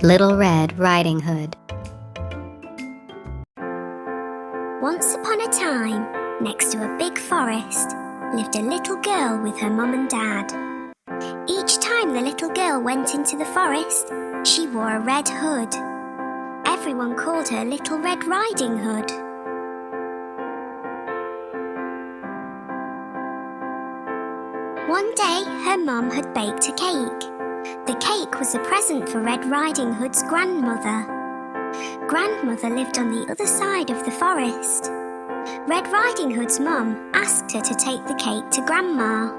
Little Red Riding Hood. Once upon a time, next to a big forest, lived a little girl with her mum and dad. Each time the little girl went into the forest, she wore a red hood. Everyone called her Little Red Riding Hood. One day, her mum had baked a cake. The cake was a present for Red Riding Hood's grandmother. Grandmother lived on the other side of the forest. Red Riding Hood's mum asked her to take the cake to Grandma.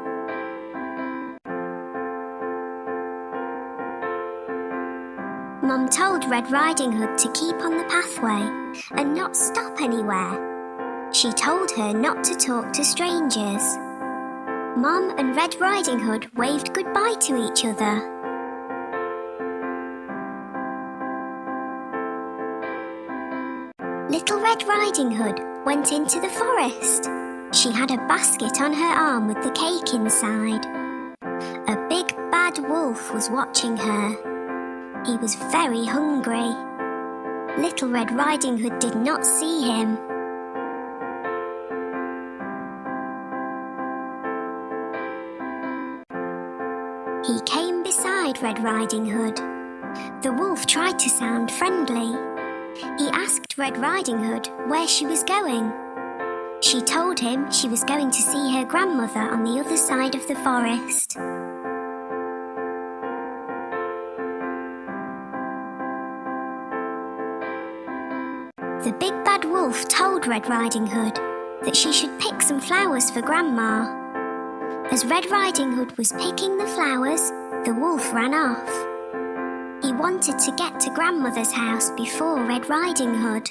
Mum told Red Riding Hood to keep on the pathway and not stop anywhere. She told her not to talk to strangers. Mum and Red Riding Hood waved goodbye to each other. Little Red Riding Hood went into the forest. She had a basket on her arm with the cake inside. A big bad wolf was watching her. He was very hungry. Little Red Riding Hood did not see him. He came beside Red Riding Hood. The wolf tried to sound friendly. He asked Red Riding Hood where she was going. She told him she was going to see her grandmother on the other side of the forest. The big bad wolf told Red Riding Hood that she should pick some flowers for Grandma. As Red Riding Hood was picking the flowers, the wolf ran off. He wanted to get to Grandmother's house before Red Riding Hood.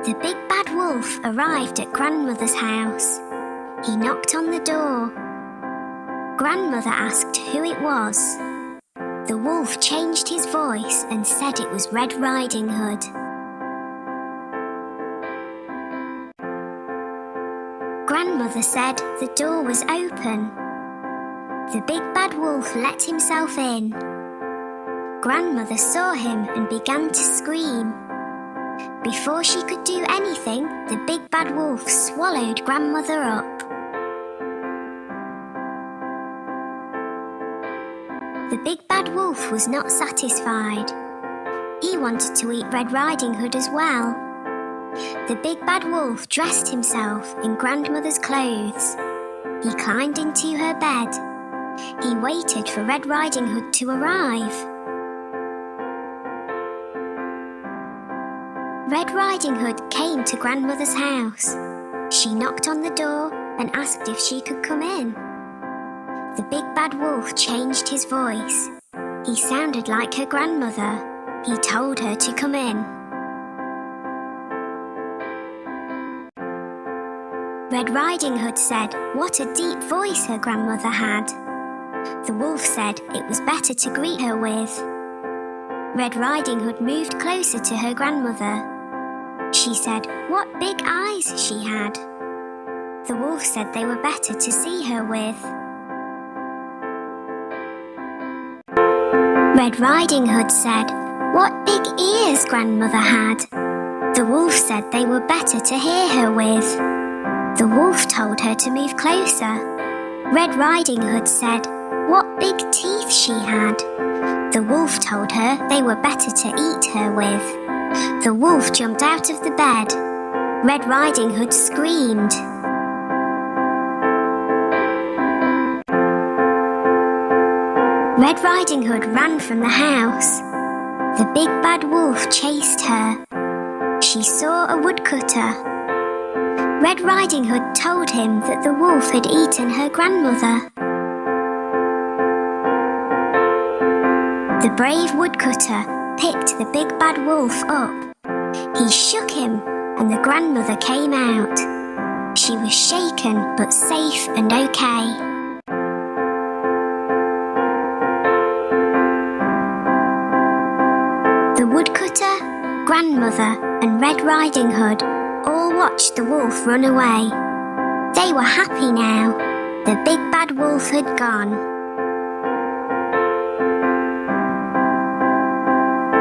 The big bad wolf arrived at Grandmother's house. He knocked on the door. Grandmother asked who it was. The wolf changed his voice and said it was Red Riding Hood. Grandmother said the door was open. The big bad wolf let himself in. Grandmother saw him and began to scream. Before she could do anything, the big bad wolf swallowed Grandmother up. The big bad wolf was not satisfied. He wanted to eat Red Riding Hood as well. The big bad wolf dressed himself in Grandmother's clothes. He climbed into her bed. He waited for Red Riding Hood to arrive. Red Riding Hood came to Grandmother's house. She knocked on the door and asked if she could come in. The big bad wolf changed his voice. He sounded like her grandmother. He told her to come in. Red Riding Hood said what a deep voice her grandmother had. The wolf said it was better to greet her with. Red Riding Hood moved closer to her grandmother. She said what big eyes she had. The wolf said they were better to see her with. Red Riding Hood said what big ears grandmother had. The wolf said they were better to hear her with. The wolf told her to move closer. Red Riding Hood said what big teeth she had. The wolf told her they were better to eat her with. The wolf jumped out of the bed. Red Riding Hood screamed. Red Riding Hood ran from the house. The big bad wolf chased her. She saw a woodcutter. Red Riding Hood told him that the wolf had eaten her grandmother. The brave woodcutter picked the big bad wolf up. He shook him and the grandmother came out. She was shaken but safe and okay. The woodcutter, grandmother and Red Riding Hood all watched the wolf run away. They were happy now. The big Bad Wolf had gone.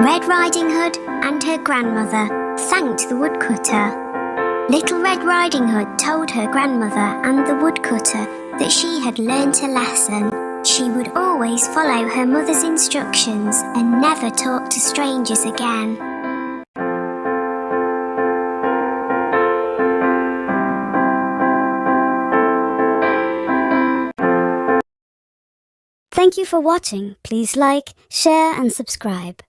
Red Riding Hood and her grandmother thanked the woodcutter. Little Red Riding Hood told her grandmother and the woodcutter that she had learnt a lesson. She would always follow her mother's instructions and never talk to strangers again. Thank you for watching. Please like, share and subscribe.